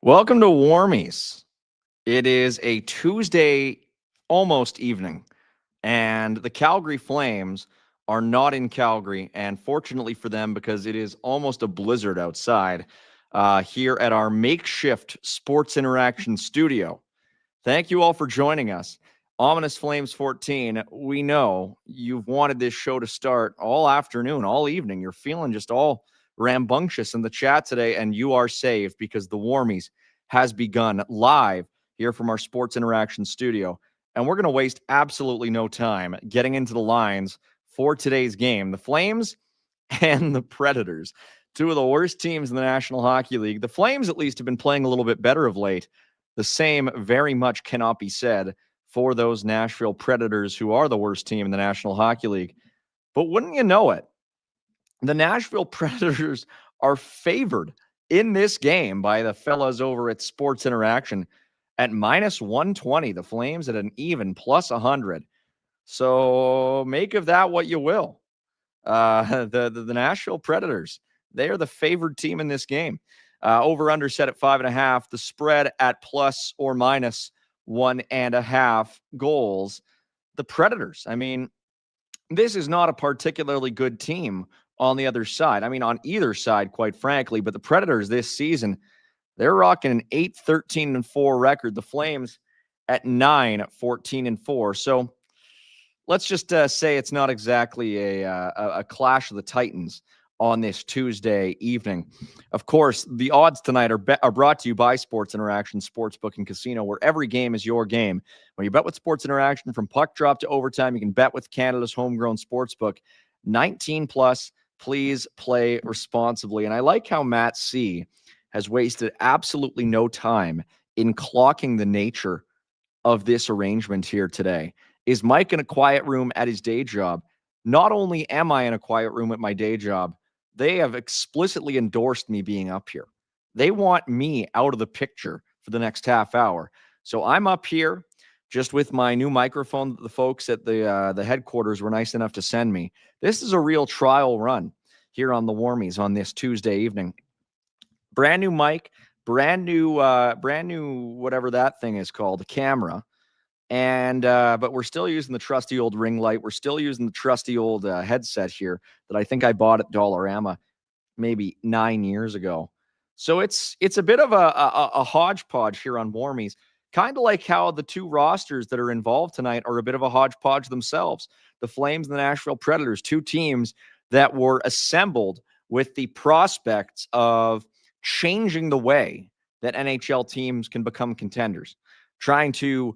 Welcome to Warmies. It is a Tuesday almost evening, and the Calgary Flames are not in Calgary. And fortunately for them, because it is almost a blizzard outside here at our makeshift Sports Interaction studio. Thank you all for joining us. Ominous Flames 14, we know you've wanted this show to start all afternoon, all evening. You're feeling just all rambunctious in the chat today, and you are saved because the Warmies has begun live here from our Sports Interaction studio. And we're going to waste absolutely no time getting into the lines for today's game. The Flames and the Predators, two of the worst teams in the National Hockey League. The Flames, at least, have been playing a little bit better of late. The same very much cannot be said for those Nashville Predators, who are the worst team in the National Hockey League. But wouldn't you know it, the Nashville Predators are favored in this game by the fellas over at Sports Interaction at minus 120. The Flames at an even plus 100. So make of that what you will. The Nashville Predators, they are the favored team in this game. Over under set at 5.5. The spread at plus or minus 1.5 goals. The Predators, I mean, this is not a particularly good team on the other side. I mean, on either side, quite frankly. But the Predators this season, they're rocking an 8-13-4 record. The Flames at 9-14-4. So let's just say it's not exactly a clash of the Titans on this Tuesday evening. Of course, the odds tonight are brought to you by Sports Interaction Sportsbook and Casino, where every game is your game. When you bet with Sports Interaction, from puck drop to overtime, you can bet with Canada's homegrown sportsbook. 19 plus, please play responsibly. And I like how Matt C. has wasted absolutely no time in clocking the nature of this arrangement here today. Is Mike in a quiet room at his day job? Not only am I in a quiet room at my day job, they have explicitly endorsed me being up here. They want me out of the picture for the next half hour. So I'm up here just with my new microphone that the folks at the headquarters were nice enough to send me. This is a real trial run here on the Warmies on this Tuesday evening. Brand new mic, brand new whatever that thing is called, a camera. And but we're still using the trusty old ring light. We're still using the trusty old headset here that I think I bought at Dollarama maybe 9 years ago. So it's a bit of a hodgepodge here on Warmies, kind of like how the two rosters that are involved tonight are a bit of a hodgepodge themselves. The Flames and the Nashville Predators, two teams that were assembled with the prospects of changing the way that NHL teams can become contenders, trying to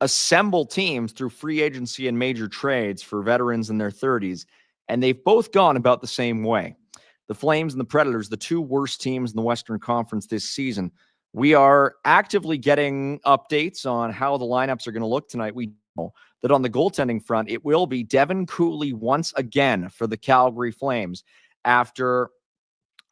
assemble teams through free agency and major trades for veterans in their 30s, and they've both gone about the same way. The Flames and the Predators, the two worst teams in the Western Conference this season. We are actively getting updates on how the lineups are going to look tonight. We know that on the goaltending front, it will be Devin Cooley once again for the Calgary Flames after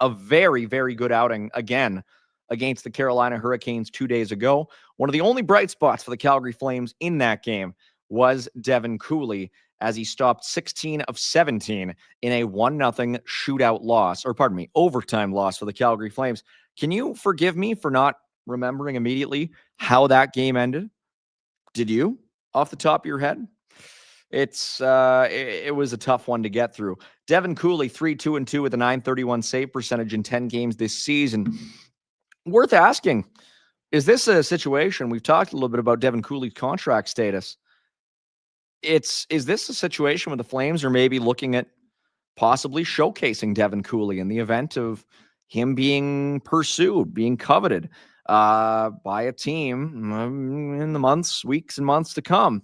a very, very good outing again against the Carolina Hurricanes 2 days ago. One of the only bright spots for the Calgary Flames in that game was Devin Cooley, as he stopped 16 of 17 in a 1-0 shootout loss, or pardon me, overtime loss for the Calgary Flames. Can you forgive me for not remembering immediately how that game ended? Did you, off the top of your head? It was a tough one to get through. Devin Cooley, 3-2-2 with a .931 save percentage in 10 games this season. Worth asking, is this a situation? We've talked a little bit about Devin Cooley's contract status. Is this a situation where the Flames are maybe looking at possibly showcasing Devin Cooley in the event of him being pursued, being coveted by a team in the weeks and months to come?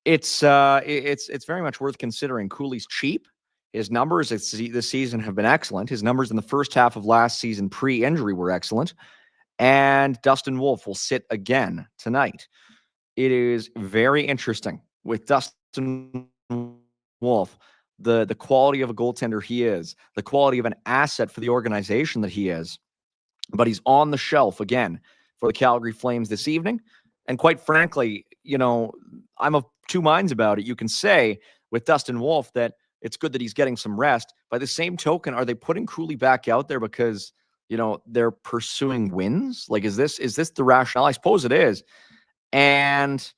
It's very much worth considering. Cooley's cheap. His numbers this season have been excellent. His numbers in the first half of last season pre-injury were excellent. And Dustin Wolf will sit again tonight. It is very interesting with Dustin Wolf, the quality of a goaltender he is, the quality of an asset for the organization that he is. But he's on the shelf again for the Calgary Flames this evening. And quite frankly, I'm of two minds about it. You can say with Dustin Wolf that it's good that he's getting some rest. By the same token, are they putting Cooley back out there because, they're pursuing wins? Like, is this the rationale? I suppose it is. And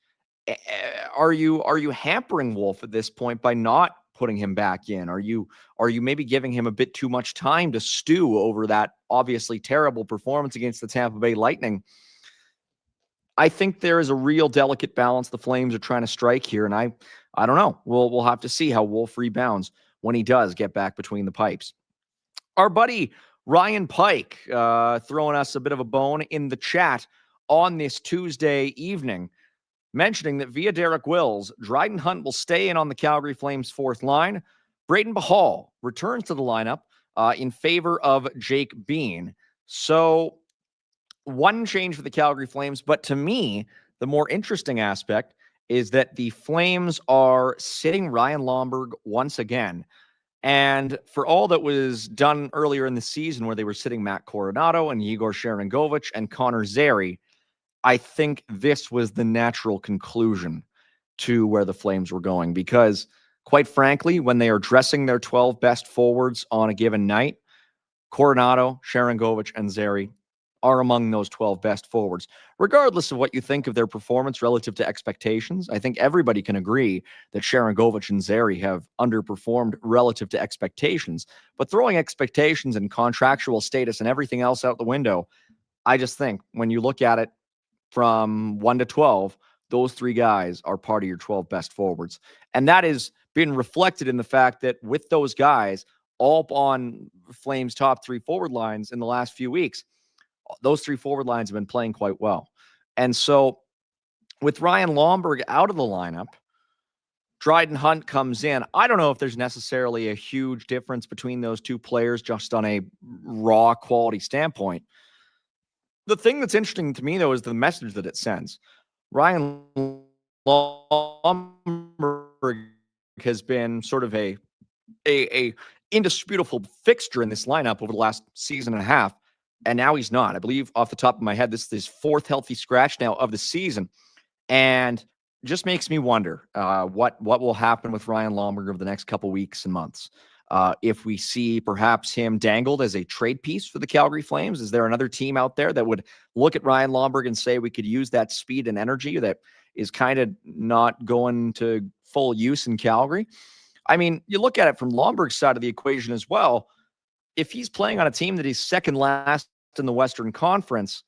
are you hampering Wolf at this point by not putting him back in? Are you maybe giving him a bit too much time to stew over that obviously terrible performance against the Tampa Bay Lightning? I think there is a real delicate balance the Flames are trying to strike here, and I don't know. We'll have to see how Wolf rebounds when he does get back between the pipes. Our buddy Ryan Pike throwing us a bit of a bone in the chat on this Tuesday evening, mentioning that via Derek Wills, Dryden Hunt will stay in on the Calgary Flames' fourth line. Braden Bahal returns to the lineup in favor of Jake Bean. So one change for the Calgary Flames, but to me, the more interesting aspect is that the Flames are sitting Ryan Lomberg once again. And for all that was done earlier in the season where they were sitting Matt Coronado and Igor Sharangovich and Connor Zary, I think this was the natural conclusion to where the Flames were going. Because, quite frankly, when they are dressing their 12 best forwards on a given night, Coronado, Sharangovich, and Zary are among those 12 best forwards. Regardless of what you think of their performance relative to expectations, I think everybody can agree that Sharangovich and Zary have underperformed relative to expectations. But throwing expectations and contractual status and everything else out the window, I just think when you look at it from 1 to 12, those three guys are part of your 12 best forwards. And that has been reflected in the fact that with those guys all on Flames' top three forward lines in the last few weeks, those three forward lines have been playing quite well. And so with Ryan Lomberg out of the lineup, Dryden Hunt comes in. I don't know if there's necessarily a huge difference between those two players just on a raw quality standpoint. The thing that's interesting to me, though, is the message that it sends. Ryan Lomberg has been sort of a indisputable fixture in this lineup over the last season and a half, and now he's not. I believe, off the top of my head, this is his fourth healthy scratch now of the season, and just makes me wonder what will happen with Ryan Lomberg over the next couple weeks and months. If we see perhaps him dangled as a trade piece for the Calgary Flames, is there another team out there that would look at Ryan Lomberg and say we could use that speed and energy that is kind of not going to full use in Calgary? I mean, you look at it from Lomberg's side of the equation as well. If he's playing on a team that he's second last in the Western Conference,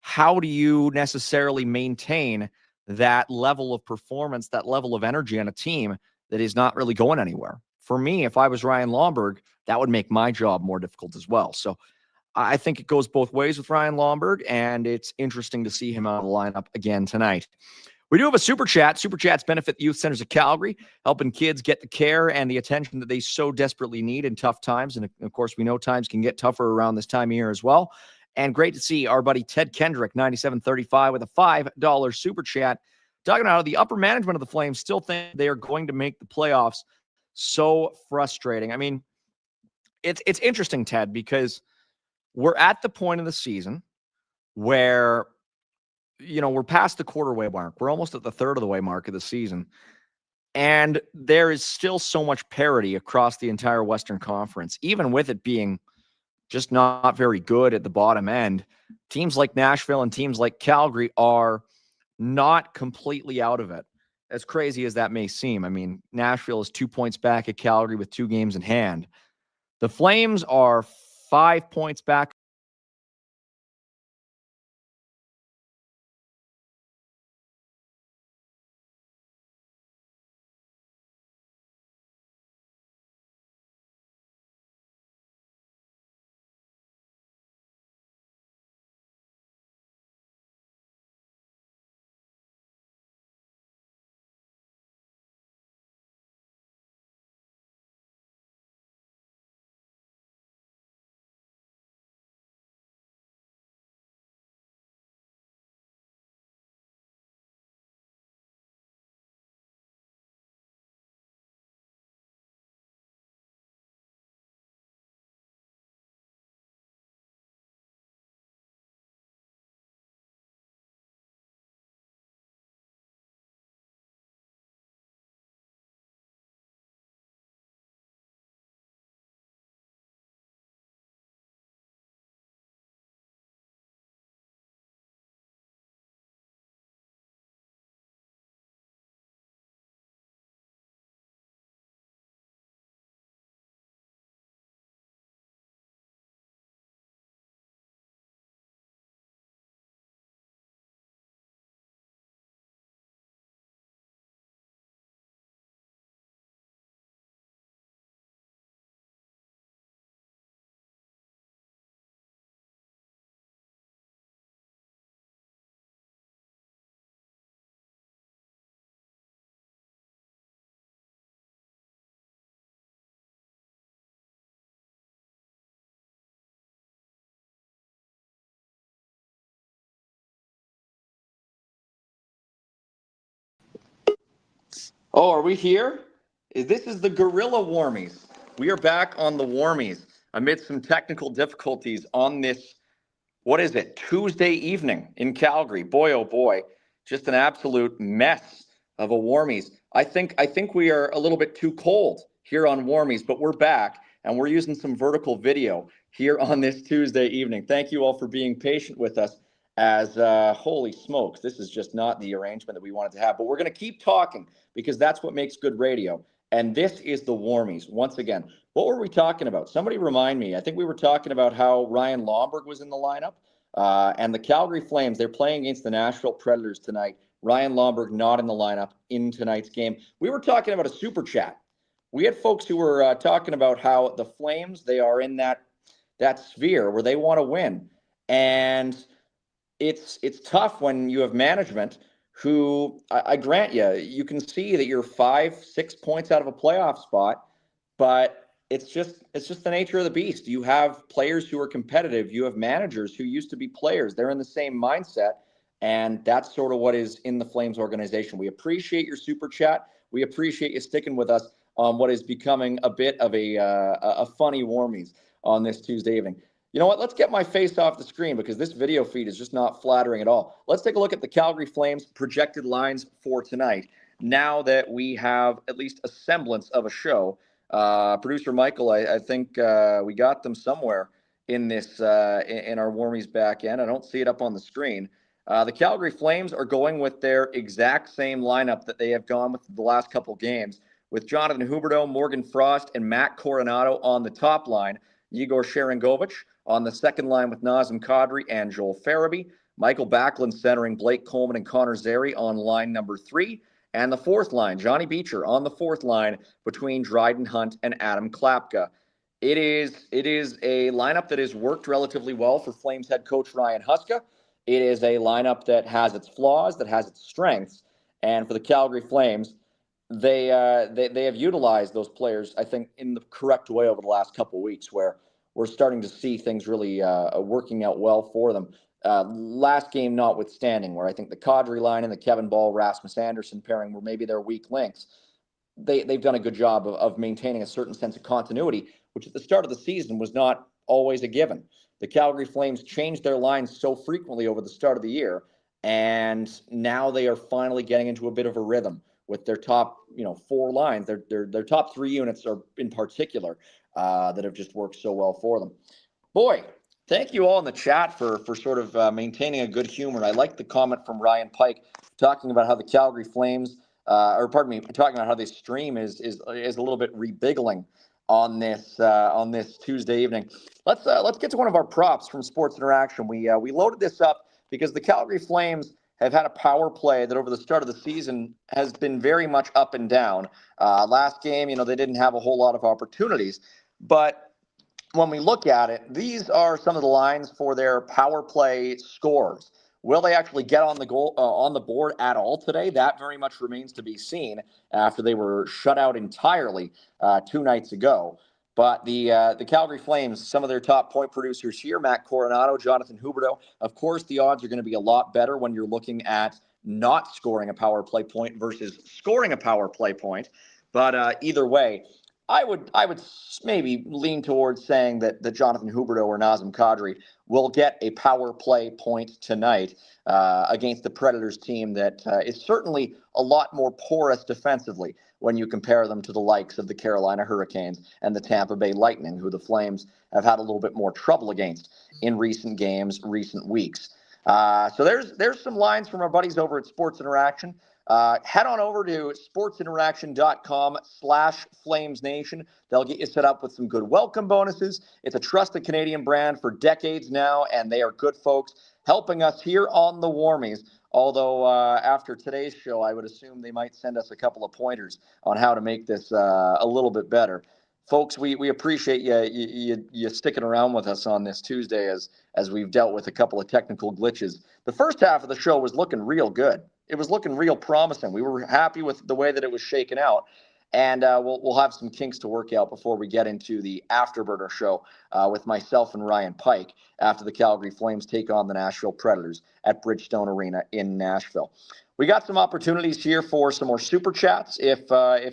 how do you necessarily maintain that level of performance, that level of energy on a team that is not really going anywhere? For me, if I was Ryan Lomberg, that would make my job more difficult as well. So I think it goes both ways with Ryan Lomberg, and it's interesting to see him out of the lineup again tonight. We do have a super chat. Super chats benefit the youth centers of Calgary, helping kids get the care and the attention that they so desperately need in tough times. And of course, we know times can get tougher around this time of year as well. And great to see our buddy Ted Kendrick, 9735, with a $5 super chat, talking about how the upper management of the Flames still think they are going to make the playoffs. So frustrating. I mean, it's interesting, Ted, because we're at the point of the season where we're past the quarter way mark. We're almost at the third of the way mark of the season. And there is still so much parity across the entire Western Conference, even with it being just not very good at the bottom end. Teams like Nashville and teams like Calgary are not completely out of it, as crazy as that may seem. I mean, Nashville is 2 points back at Calgary with 2 games in hand. The Flames are 5 points back Oh, are we here? This is the Gorilla Warmies. We are back on the Warmies amid some technical difficulties on this, what is it, Tuesday evening in Calgary. Boy, oh boy, just an absolute mess of a Warmies. I think we are a little bit too cold here on Warmies, but we're back and we're using some vertical video here on this Tuesday evening. Thank you all for being patient with us as holy smokes, this is just not the arrangement that we wanted to have, but we're going to keep talking because that's what makes good radio. And this is the Warmies. Once again, what were we talking about? Somebody remind me. I think we were talking about how Ryan Lomberg was in the lineup. And the Calgary Flames, they're playing against the Nashville Predators tonight. Ryan Lomberg not in the lineup in tonight's game. We were talking about a super chat. We had folks who were talking about how the Flames, they are in that sphere where they want to win. And it's tough when you have management who I grant you can see that you're 5-6 points out of a playoff spot, but it's just the nature of the beast. You have players who are competitive, you have managers who used to be players, they're in the same mindset, and that's sort of what is in the Flames organization. We appreciate your super chat, we appreciate you sticking with us on what is becoming a bit of a funny Warmies on this Tuesday evening. You know what? Let's get my face off the screen because this video feed is just not flattering at all. Let's take a look at the Calgary Flames projected lines for tonight. Now that we have at least a semblance of a show, producer Michael, I think we got them somewhere in this in our Warmies back end. I don't see it up on the screen. The Calgary Flames are going with their exact same lineup that they have gone with the last couple games, with Jonathan Huberdeau, Morgan Frost, and Matt Coronado on the top line. Igor Sharangovich on the second line with Nazem Kadri and Joel Farabee. Michael Backlund centering Blake Coleman and Connor Zary on line number 3. And the fourth line, Johnny Beecher on the fourth line between Dryden Hunt and Adam Klapka. It is a lineup that has worked relatively well for Flames head coach Ryan Huska. It is a lineup that has its flaws, that has its strengths. And for the Calgary Flames, they have utilized those players, I think, in the correct way over the last couple of weeks, where we're starting to see things really working out well for them. Last game notwithstanding, where I think the Kadri line and the Kevin Ball, Rasmus Anderson pairing were maybe their weak links. They've done a good job of maintaining a certain sense of continuity, which at the start of the season was not always a given. The Calgary Flames changed their lines so frequently over the start of the year, and now they are finally getting into a bit of a rhythm with their top, 4 lines. Their top 3 units are in particular that have just worked so well for them. Boy, thank you all in the chat for sort of maintaining a good humor. I like the comment from Ryan Pike talking about how the Calgary Flames, talking about how this stream is a little bit rebiggling on this Tuesday evening. Let's get to one of our props from Sports Interaction. We loaded this up because the Calgary Flames have had a power play that over the start of the season has been very much up and down. Last game, they didn't have a whole lot of opportunities, but when we look at it, these are some of the lines for their power play scores. Will they actually get on the board at all today? That very much remains to be seen after they were shut out entirely 2 nights ago. But the Calgary Flames, some of their top point producers here, Matt Coronado, Jonathan Huberdeau. Of course, the odds are going to be a lot better when you're looking at not scoring a power play point versus scoring a power play point. But either way, I would maybe lean towards saying that Jonathan Huberdeau or Nazem Kadri will get a power play point tonight against the Predators team that is certainly a lot more porous defensively when you compare them to the likes of the Carolina Hurricanes and the Tampa Bay Lightning, who the Flames have had a little bit more trouble against in recent games, recent weeks. So there's some lines from our buddies over at Sports Interaction. Head on over to sportsinteraction.com/FlamesNation. They'll get you set up with some good welcome bonuses. It's a trusted Canadian brand for decades now, and they are good folks helping us here on the Warmies. Although after today's show, I would assume they might send us a couple of pointers on how to make this a little bit better. Folks, we appreciate you sticking around with us on this Tuesday as we've dealt with a couple of technical glitches. The first half of the show was looking real good. It was looking real promising. We were happy with the way that it was shaken out. And we'll have some kinks to work out before we get into the Afterburner show with myself and Ryan Pike after the Calgary Flames take on the Nashville Predators at Bridgestone Arena in Nashville. We got some opportunities here for some more super chats. If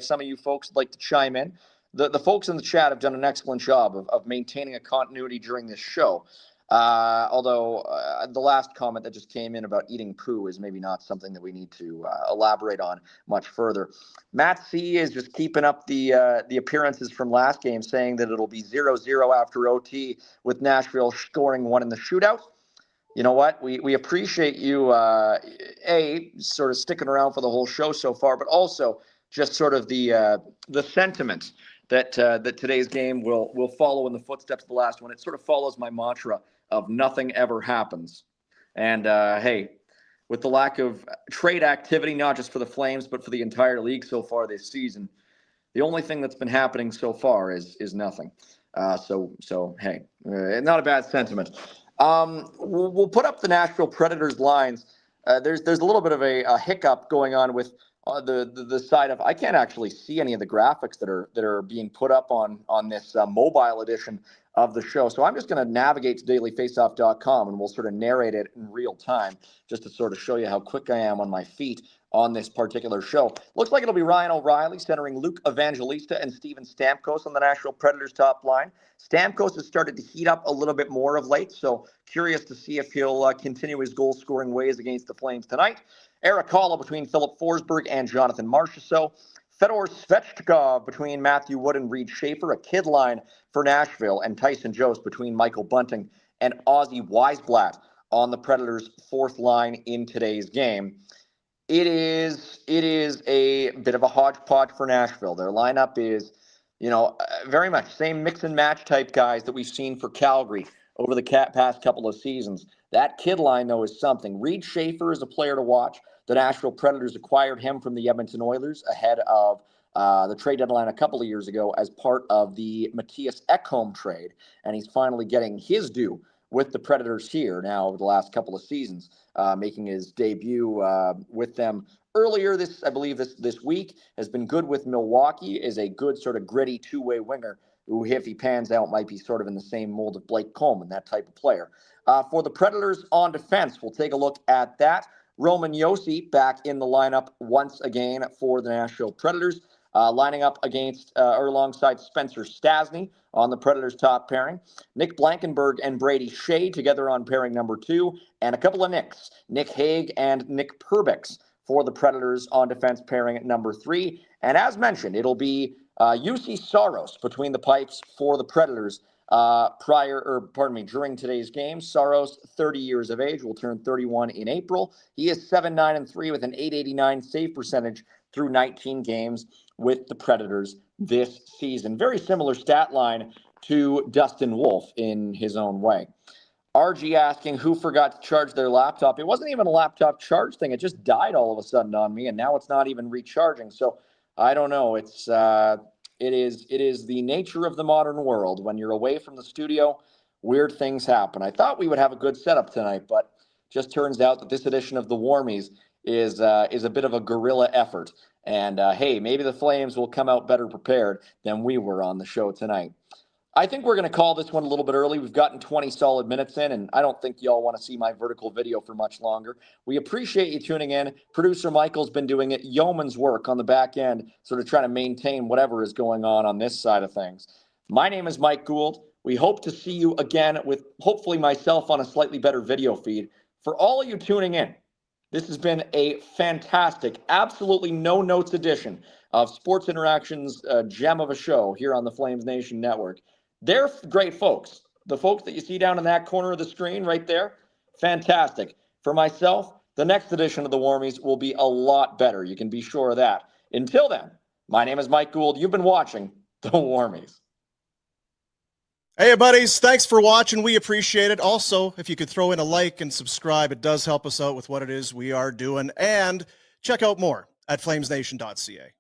some of you folks would like to chime in, the folks in the chat have done an excellent job of maintaining a continuity during this show. Although the last comment that just came in about eating poo is maybe not something that we need to elaborate on much further. Matt C is just keeping up the appearances from last game, saying that it'll be 0-0 after OT with Nashville scoring one in the shootout. You know what? We appreciate you, sort of sticking around for the whole show so far, but also just sort of the sentiment that today's game will follow in the footsteps of the last one. It sort of follows my mantra of nothing ever happens. And hey, with the lack of trade activity, not just for the Flames, but for the entire league so far this season, the only thing that's been happening so far is nothing. So hey, not a bad sentiment. We'll put up the Nashville Predators lines. There's a little bit of a hiccup going on with the side of, I can't actually see any of the graphics that are being put up on this mobile edition of the show. So I'm just going to navigate to dailyfaceoff.com and we'll sort of narrate it in real time just to sort of show you how quick I am on my feet on this particular show. Looks like it'll be Ryan O'Reilly centering Luke Evangelista and Steven Stamkos on the Nashville Predators top line. Stamkos has started to heat up a little bit more of late, so curious to see if he'll continue his goal-scoring ways against the Flames tonight. Eric Holla between Philip Forsberg and Jonathan Marchessault. Fedor Svechnikov between Matthew Wood and Reed Schaefer. A kid line for Nashville. And Tyson Jost between Michael Bunting and Ozzy Weisblatt on the Predators' fourth line in today's game. It is a bit of a hodgepodge for Nashville. Their lineup is, very much same mix and match type guys that we've seen for Calgary over the past couple of seasons. That kid line, though, is something. Reed Schaefer is a player to watch. The Nashville Predators acquired him from the Edmonton Oilers ahead of the trade deadline a couple of years ago as part of the Mattias Ekholm trade, and he's finally getting his due with the Predators here now over the last couple of seasons, making his debut with them earlier this week. Has been good with Milwaukee, is a good sort of gritty two-way winger who, if he pans out, might be sort of in the same mold of Blake Coleman, that type of player. For the Predators on defense, we'll take a look at that. Roman Josi back in the lineup once again for the Nashville Predators, lining up against or alongside Spencer Stastny on the Predators' top pairing. Nick Blankenburg and Brady Shea together on pairing number 2, and a couple of Nicks, Nick Hague and Nick Perbix for the Predators on defense pairing at number 3. And as mentioned, it'll be UC Saros between the pipes for the Predators during today's game. Saros, 30 years of age, will turn 31 in April. He is 7-9-3 with an .889 save percentage through 19 games with the Predators this season. Very similar stat line to Dustin Wolf in his own way. RG asking who forgot to charge their laptop. It wasn't even a laptop charge thing. It just died all of a sudden on me, and now it's not even recharging. So I don't know. It is the nature of the modern world. When you're away from the studio, weird things happen. I thought we would have a good setup tonight, but just turns out that this edition of the Warmies is a bit of a guerrilla effort. And hey, maybe the Flames will come out better prepared than we were on the show tonight. I think we're going to call this one a little bit early. We've gotten 20 solid minutes in, and I don't think y'all want to see my vertical video for much longer. We appreciate you tuning in. Producer Michael's been doing yeoman's work on the back end, sort of trying to maintain whatever is going on this side of things. My name is Mike Gould. We hope to see you again with hopefully myself on a slightly better video feed. For all of you tuning in, this has been a fantastic, absolutely no notes edition of Sports Interactions gem of a show here on the Flames Nation Network. They're great folks. The folks that you see down in that corner of the screen right there, fantastic. For myself, the next edition of the Warmies will be a lot better. You can be sure of that. Until then, my name is Mike Gould. You've been watching the Warmies. Hey, buddies. Thanks for watching. We appreciate it. Also, if you could throw in a like and subscribe, it does help us out with what it is we are doing. And check out more at flamesnation.ca.